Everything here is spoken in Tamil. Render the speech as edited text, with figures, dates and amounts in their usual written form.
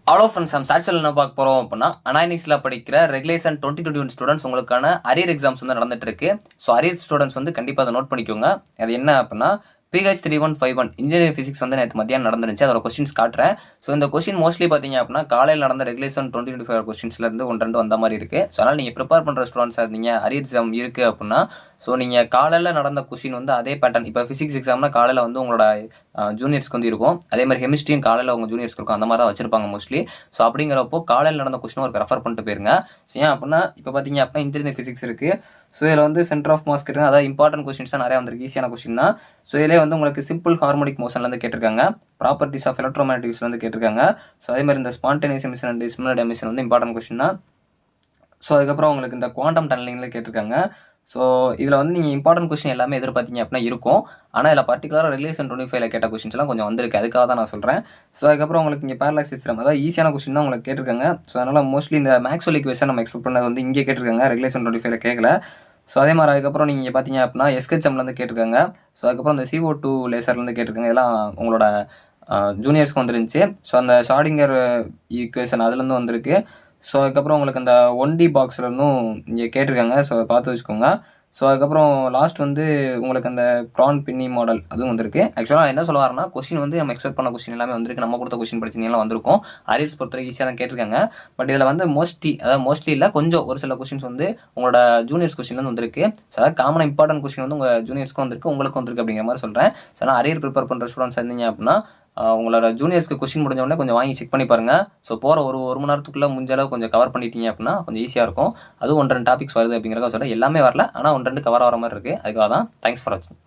ஹலோ ஃப்ரெண்ட்ஸ், நம்ம சாட்சியில் என்ன பார்க்க போகிறோம் அப்படின்னா, அனானிக்ஸில் படிக்கிற ரெகுலேஷன் 2021 ஸ்டூடெண்ட்ஸ் உங்களுக்கான அரியர் எக்ஸாம்ஸ் வந்து நடந்துட்டு இருக்கு. ஸோ அரியர் ஸ்டூடெண்ட்ஸ் வந்து கண்டிப்பாக அதை நோட் பண்ணிக்கோங்க. அது என்ன அப்படின்னா, PH3151 இன்ஜினியரிங் ஃபிசிக்ஸ் வந்து நேற்று மத்தியானம் நடந்துருச்சு. அதோட கொஸ்டின்ஸ் காட்டுறேன். ஸோ இந்த கொஸ்டின் மோஸ்ட்லி பார்த்தீங்க அப்படின்னா காலையில் நடந்த ரெகுலேஷன் 2025 கொஸ்டின்ஸ்லேருந்து 1-2 வந்த மாதிரி இருக்குது. ஸோ அதனால் நீங்கள் ப்ரிப்பேர் பண்ணுற ஸ்டூடெண்ட்ஸாக இருந்தீங்க, அரியர் எக்ஸாம் இருக்குது அப்படின்னா, ஸோ நீங்கள் காலையில் நடந்த கொஸ்டின் வந்து அதே பேட்டர்ன். இப்போ ஃபிசிக்ஸ் எக்ஸாம்னா காலையில் வந்து உங்களோட ஜூனியர்ஸ்க்கு வந்து இருக்கும். அதே மாதிரி கெமிஸ்ட்ரியும் காலையில் உங்கள் ஜூனியர்ஸ்க்கு இருக்கும். அந்த மாதிரி தான் வச்சிருப்பாங்க மோஸ்ட்லி. ஸோ அப்படிங்கிறப்போ காலையில் நடந்த கொஸ்டின் ஒரு ரெஃபர் பண்ணிட்டு போயிருங்க. ஸோ ஏன் அப்படின்னா இப்போ பார்த்தீங்க அப்படின்னா இன்ஜினியரிங் ஃபிசிக்ஸ் இருக்குது. ஸோ இதில் வந்து சென்டர் ஆஃப் மாஸ் கேட்டுருக்காங்க. அதாவது இம்பார்ட்டன்ட் கொஸ்டின்ஸ் தான் நிறையா வந்திருக்கு. ஈஸியான கொஸ்டின் தான். ஸோ இதிலே வந்து உங்களுக்கு சிம்பிள் ஹார்மோனிக் மோஷன்லேருந்து கேட்டிருக்காங்க. ப்ராப்பர்ட்டிஸ் ஆஃப் எலக்ட்ரோமேட்டிக்ஸ்லேருந்து கேட்டிருக்காங்க. ஸோ அதே மாதிரி இந்த spontaneous emission and stimulated emission வந்து இம்பார்ட்டன்ட் கொஸ்டின் தான். ஸோ அதுக்கப்புறம் உங்களுக்கு இந்த குவாண்டம் டனலிங்கில் கேட்டிருக்காங்க. ஸோ இதில் வந்து நீங்கள் இம்பார்ட்டன்ட் கொஸ்டின் எல்லாமே எதிர்பார்த்தீங்க அப்படின்னா இருக்கும். ஆனால் இதில் பர்டிகுலராக ரெகுலேஷன் 25 கேட்ட கொஸ்டின்ஸ்லாம் கொஞ்சம் வந்திருக்கு. அதுக்காக தான் நான் சொல்கிறேன். ஸோ அதுக்கப்புறம் உங்களுக்கு இங்கே பேரலாக்ஸ் தியரம், அதாவது ஈஸியான கொஸ்டின் தான் உங்களுக்கு கேட்டிருக்காங்க. ஸோ அதனால் மோஸ்ட்லி இந்த மேக்ஸ்வெல் ஈக்குவேஷன் நம்ம எக்ஸ்பெக்ட் பண்ணது வந்து இங்கே கேட்டிருக்காங்க. ரெகுலேஷன் 25 கேட்கல. ஸோ அதே மாதிரி அதுக்கப்புறம் நீங்கள் பார்த்தீங்க அப்படின்னா எஸ்கெச்எம்லேருந்து கேட்டிருக்காங்க. ஸோ அதுக்கப்புறம் இந்த CO2 லேசர்லேருந்து கேட்டிருக்காங்க. இதெல்லாம் உங்களோட ஜூனியர்ஸ்க்கு வந்துருந்துச்சு. ஸோ அந்த ஷார்டிங்கர் ஈக்குவேஷன் அதுலேருந்து வந்திருக்கு. ஸோ அதுக்கப்புறம் உங்களுக்கு அந்த 1D பாக்ஸ்லேருந்தும் இங்கே கேட்டிருக்காங்க. ஸோ அதை பார்த்து வச்சுக்கோங்க. ஸோ அதுக்கப்புறம் லாஸ்ட் வந்து உங்களுக்கு அந்த க்ரான் பின்னி மாடல் அதுவும் வந்திருக்கு. ஆக்சுவலாக என்ன சொல்ல வரேன்னா, கொஸ்டின் வந்து நம்ம எக்ஸ்பெக்ட் பண்ண கொஸ்டின் எல்லாமே வந்திருக்கு. நம்ம கொடுத்த கொஸ்டின் படிச்சிங்கலாம் வந்திருக்கும். அரியர்ஸ் பொறுத்தவரைக்கும் ஈஸியாக தான் கேட்டிருக்காங்க. பட் இதில் வந்து மோஸ்ட்லி இல்லை, கொஞ்சம் ஒரு சில கொஸ்டின்ஸ் வந்து உங்களோட ஜூனியர்ஸ் கொஸ்டின்லேருந்து வந்திருக்கு. ஸோ அதாவது காமனாக இம்பார்ட்டன்ட் கொஸ்டின் வந்து உங்கள் ஜூனியர்ஸ்க்கும் வந்திருக்கு, உங்களுக்கும் வந்திருக்கு அப்படிங்கிற மாதிரி சொல்கிறேன். ஸோ ஆனால் அரியர் ப்ரிப்பேர் பண்ணுற ஸ்டூடெண்ட்ஸ் இருந்தீங்க அப்படின்னா உங்களோட ஜூனியர்ஸ்க்கு கொஸ்டின் முடிஞ்ச உடனே கொஞ்சம் வாங்கி செக் பண்ணி பாருங்கள். ஸோ போகிற ஒரு மணி நேரத்துக்குள்ளே முடிஞ்ச அளவு கொஞ்சம் கவர் பண்ணிட்டீங்க அப்படின்னா கொஞ்சம் ஈஸியாக இருக்கும். அதுவும் 1-2 டாபிக்ஸ் வருது அப்படிங்கிறத சொல்கிறேன். எல்லாமே வரல, ஆனால் 1-2 கவர் ஆகிற மாதிரி இருக்குது. அதுக்காக தான். தேங்க்ஸ் ஃபார் வாட்சிங்.